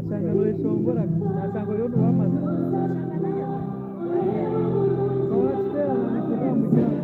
wasanga noishombora nasanga rero nuwamaze kawatera na nikuva mujyana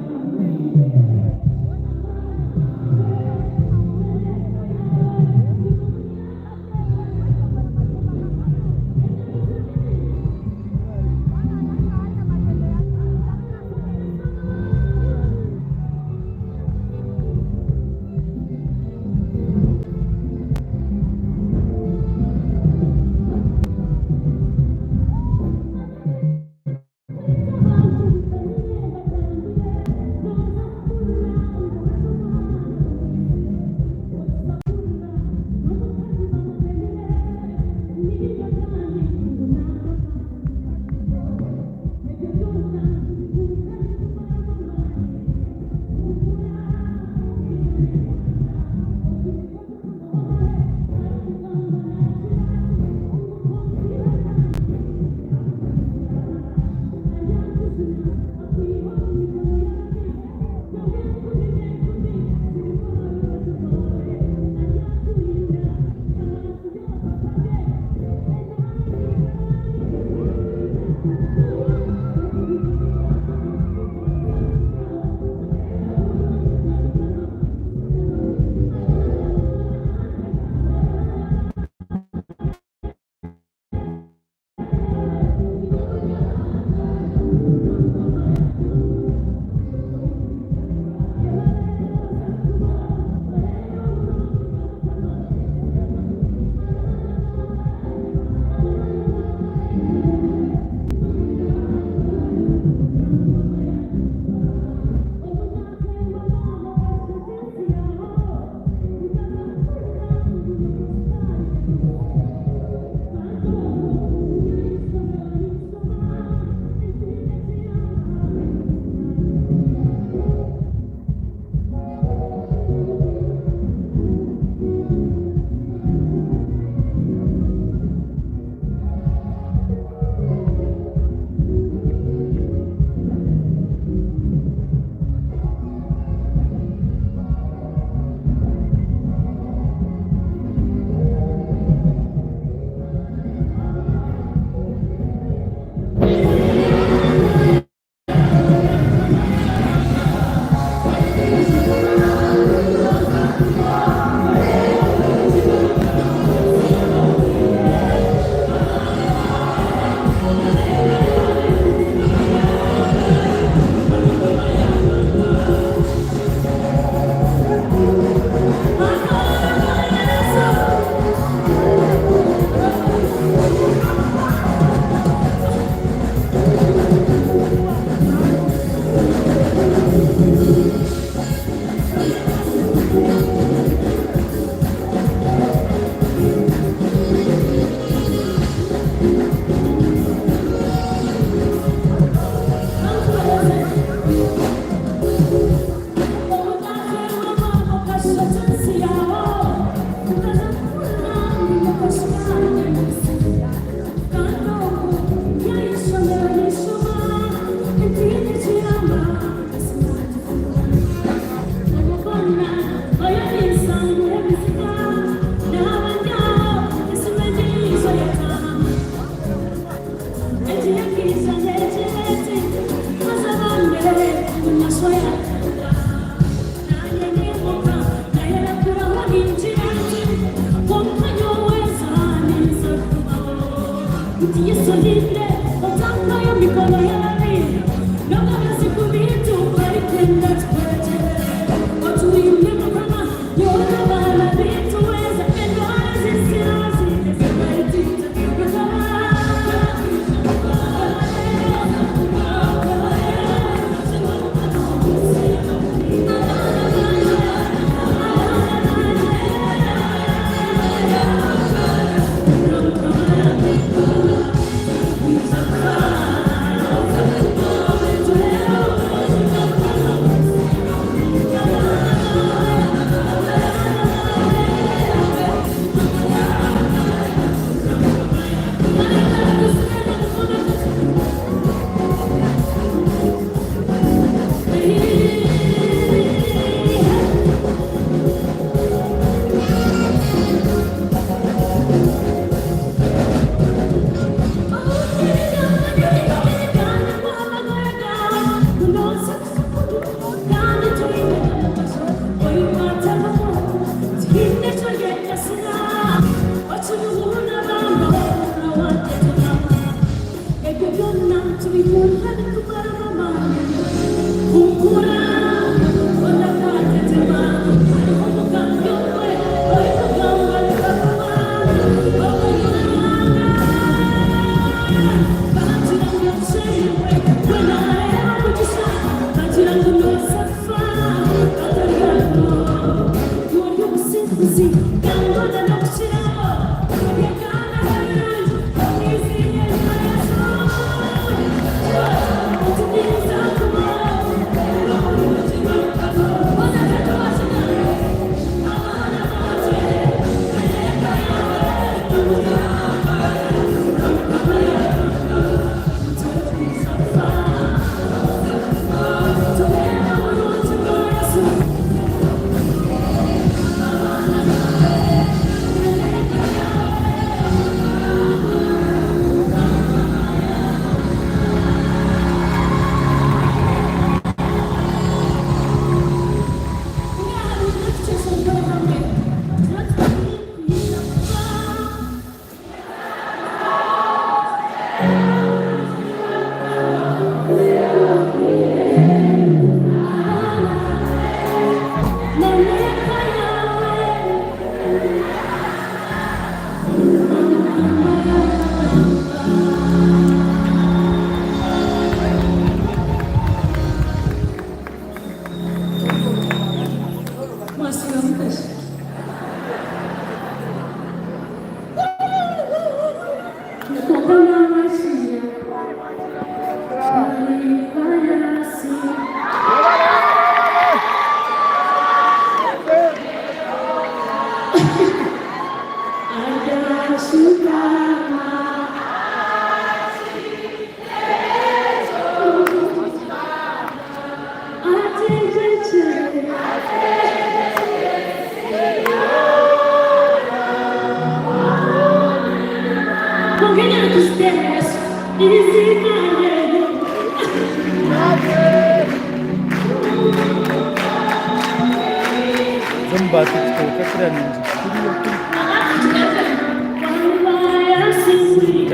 Zumba TikTok kakira ninji.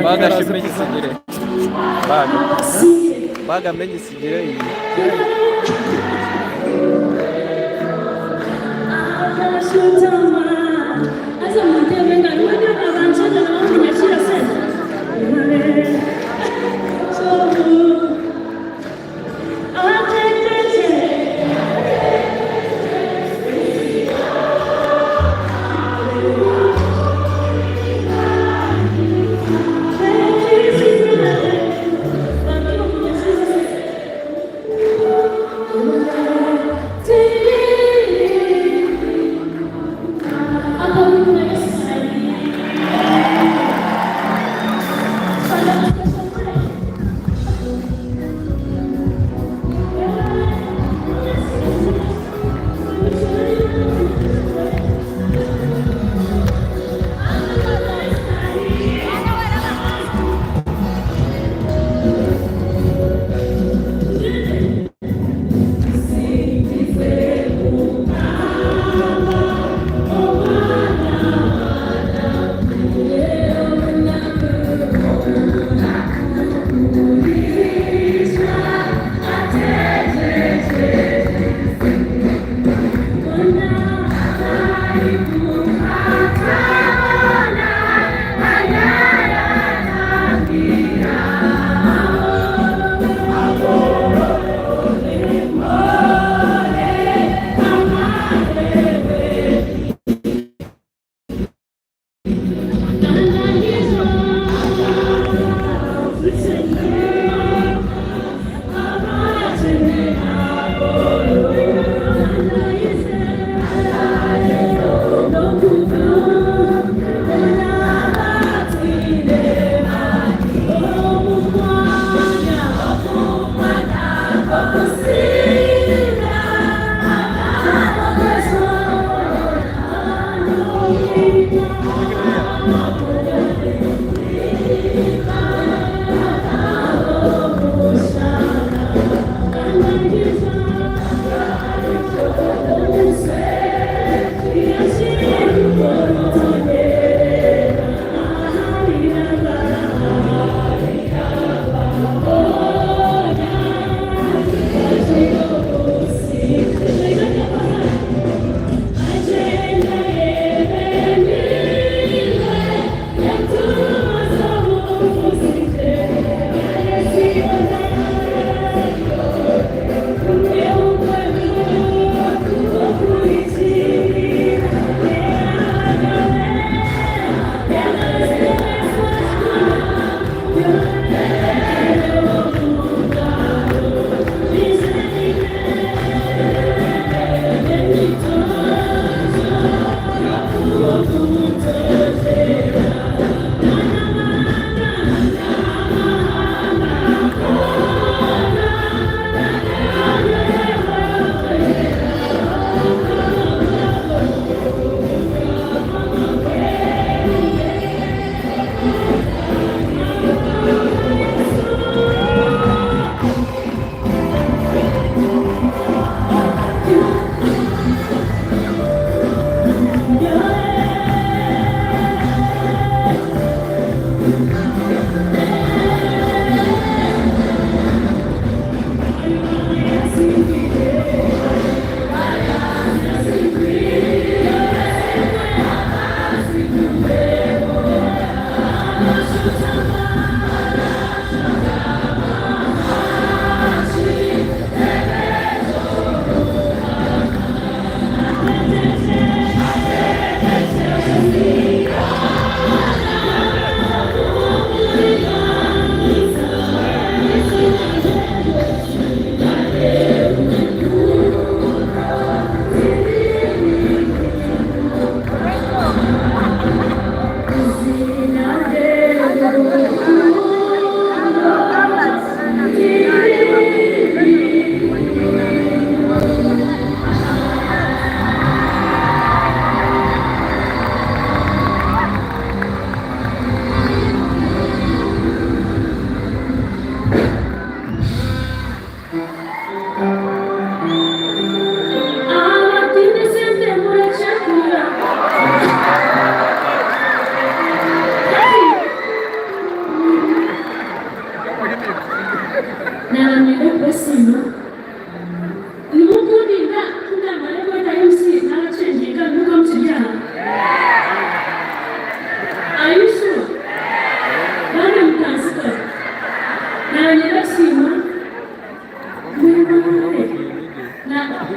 Baga shimenyi sigire. Baga. Baga menyi sigire iyi.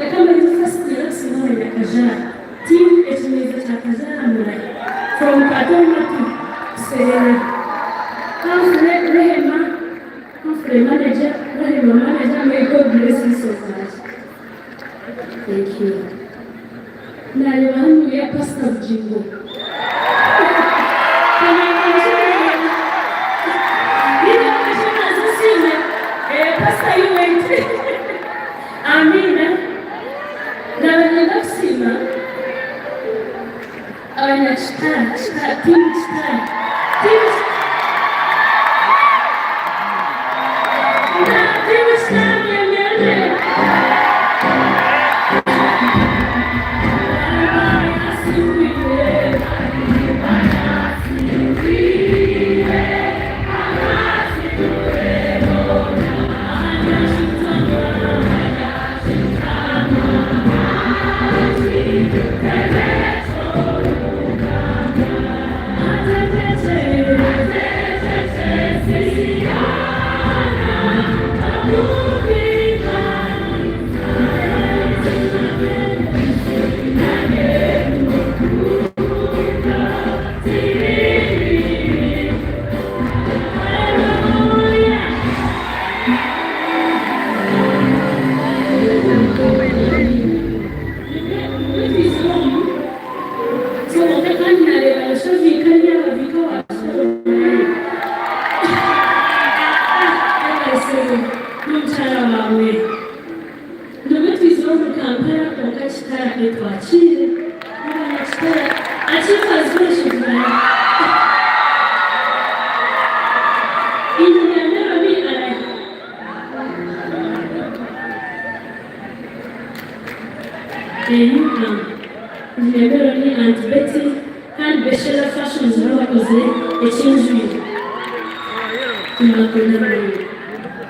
kama hizo first year sinaona ya kajara team etimeza cha kajara mulai from Katoma to Serena Humphrey manager may God bless you so much. Thank you. Na leo ya Pastor Jimbo. Pastor you went. Amina. Na wanasema anashika team Neveroni and Betty had Beshela fashions Rawakoze, a change me.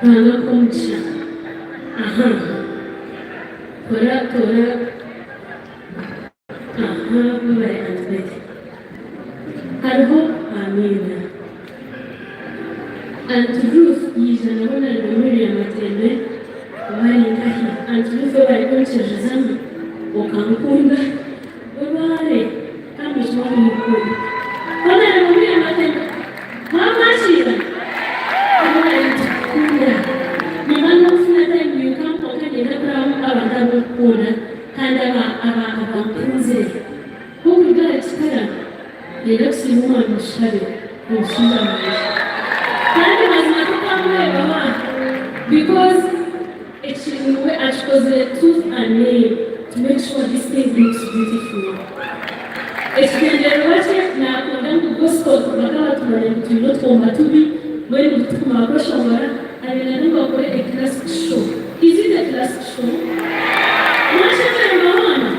Nakomcha. Aha. Tora. Aha, Boy and Betty. Harho, Amina. And to Ruth, is an owner of Miriam Matene, while and Ruth, I want to resemble. Okampunda wale kama shwari mkuu kama anamwambia matendo mama shida kama anakunda ni mama funa time you come pokaje na abadabu kuna kanda abakunze huko gara chikara ni nafsi mwa mshabe mshinda maisha kandi lazima tukamwe baba because it's in way because the tooth and nail to make sure this thing looks beautiful. Ekigendererwa na kugandu gospel kubagaba tumanyi tulot komatubi mwene mutukuma akrosha wara alinanimba kore a classic show. Is it a classic show? Mwashaka ya mawana?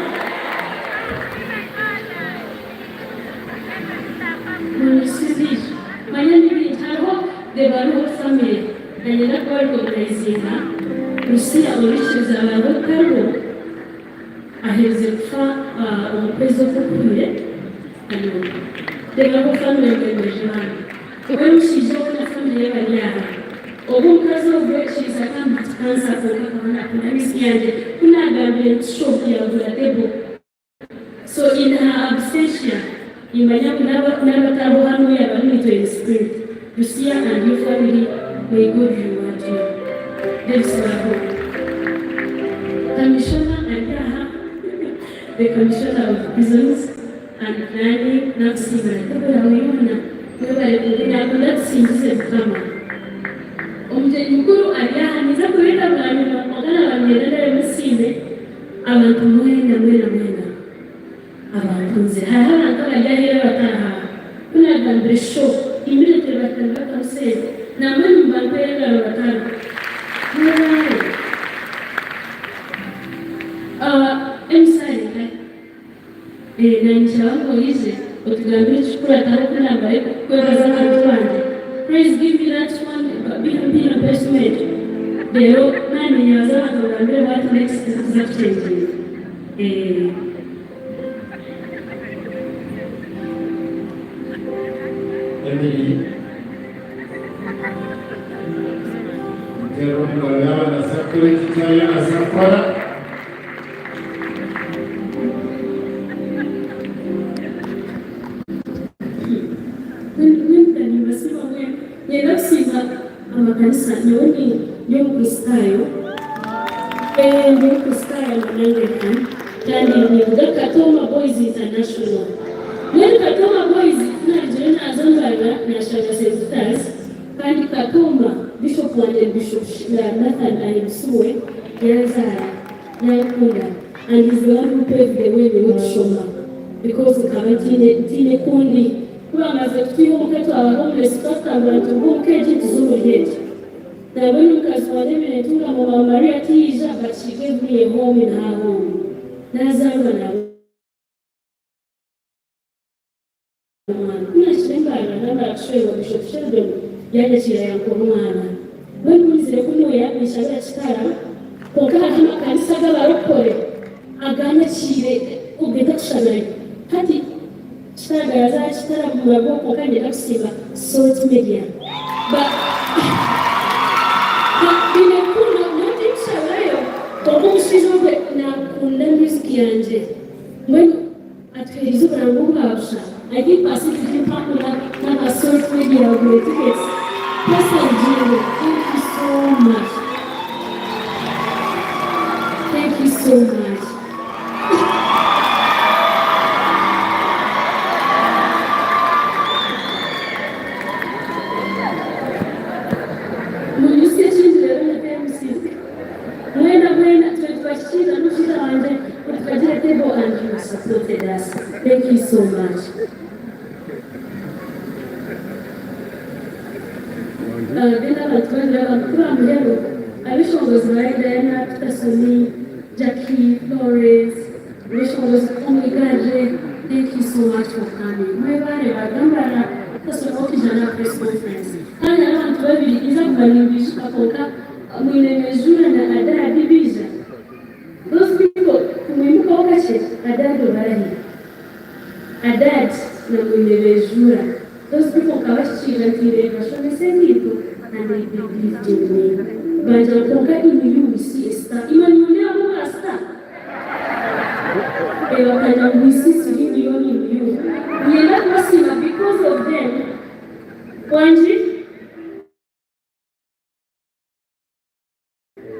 Mwanisizi manyani bintarho the Baruch family and the world organizing Lucia Orishiza Baruch aheze kufa umukwezi okukuye Debaruch family bemeje bana wemushize okuna family bali aha omukazi obwekiza kandi kansa kokakabana kuna misyanje kunagambye show ya Buladebo. So in her absentia imanya n'abatabo hano y'abantu in spirit Lucia and your family may God reward you. Commissioner Andaha, the Commissioner of Prisons and Planning, not Simon, Mkuru Andaha, niza kuweka mwani na magana wa mierenda ya msime, abantu mwena. Abantu haya kama yeye wataha. Kuna gambe show, immediately watanga kamse, na mwani mbapenda watanga. Emsari na nishawangu hizi utugambiri chukula tarakuna mbae kwa zaka tuwande. Praise give me that one bila investment. Leo nani nyawaza wakagambiri what next is that changing. Emily Jerome Lala na security na Safara kanisa niyo Kristayo niyo Kristayo Anglican kandi nivuga Katoma Boys International. Muri Katoma Boys naje nazambara nashaka Sisters kandi Katoma Bishop wanjye Bishop Nathan Ayimsuwe yazara nakunda and is the one who paved the way we would show up because kabatine kundi kubamaze kutwiho mukatu homeless twatambara tubukeje tuzumuheje nabone ukazi wanjye binetunga mu Mama Maria tija but she gave me a home in her home nazarwa nabo nashembara n'abashwe Bishop Sheldon yanyakira yankora umwana we mwizire ko niwe yabishaga kitara kuko hari makanisa g'abarokore aganyakire ugenda kushagara hati kitagaraza kitara mu maboko kandi nakusiba salt media but nimekunda noti mshawarayo kwa mshizobe na kunda music yanje when atwerizo brangu bwabsha I think Pacific Partner na salt media with tickets. Pastor Jimmy, thank you so much. Thank you so much. Thank you so much. Bila watuweza kwa mjelo, abishongozi wa Diana, Tasoni, Jackie, Flores, abishongozi Omigade. Thank you so much for coming. Mwebare bagambara Tasoni okijana press conference. Kanya abantu babiri iza kubanimbisha kakoka mwinemezura na adara dibiza. Those people kumwimuka wakache adado barahi. Adad na mwinemezura. Those people kabashira ntire bashone sendito and they believed in me. Banja konka in you see a star. Imani abo basta. Ewa kanya mwisi siri yoni in you. Nienda kwasima because of them. Wanji?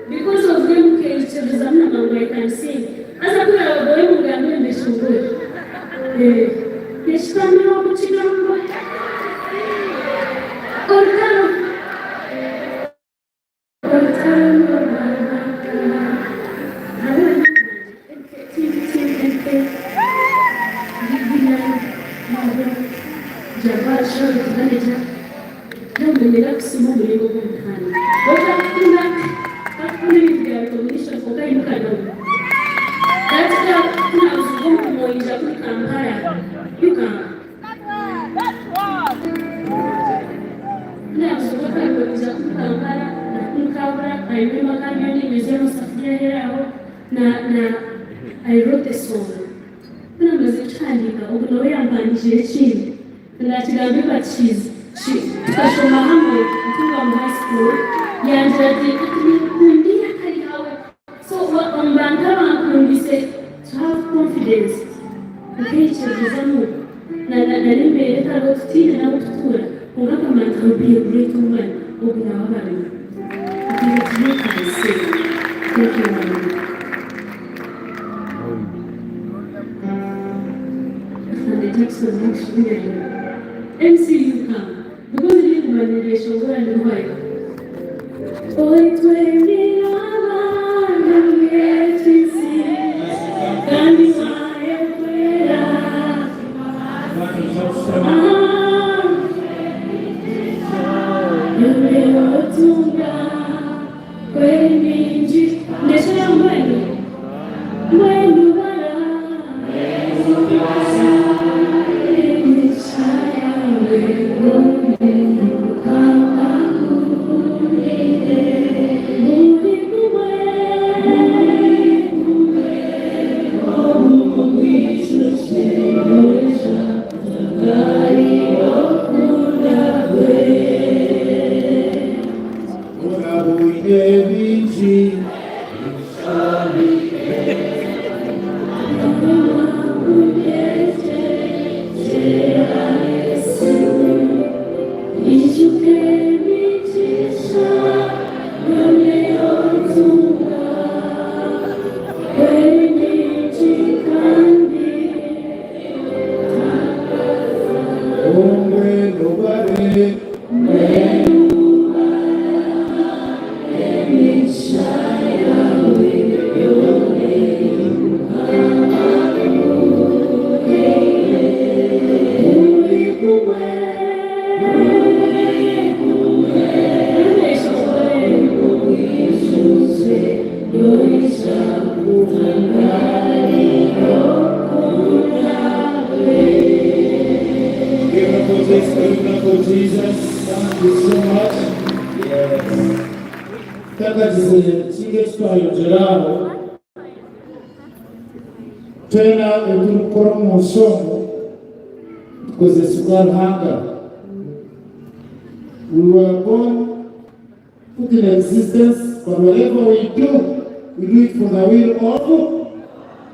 Because of them keichezamna mambo I can sing. Asa kuna waboe mungamwe mbeshungwe. Yeshitami wa kuchigambo. I wrote a song. When I was a child, I was cheese. And I remember cheese. She was from Muhammad, high school. So what on Bangama when we say to have confidence. Okay, Chizamu. Nalimbe let out of tea and out of tour. Muhammad will be a great woman. Open our valley. I can say. Thank you, Jackson MCU come because it is my relation go and why oi twenty and yet you see can you Yeah. Thank you so much. Yes. Kijye twayongeraho twena ebirukora mu nsonga tukozesebwa Ruhanga. We were born, put in existence, but whatever we do it for the will of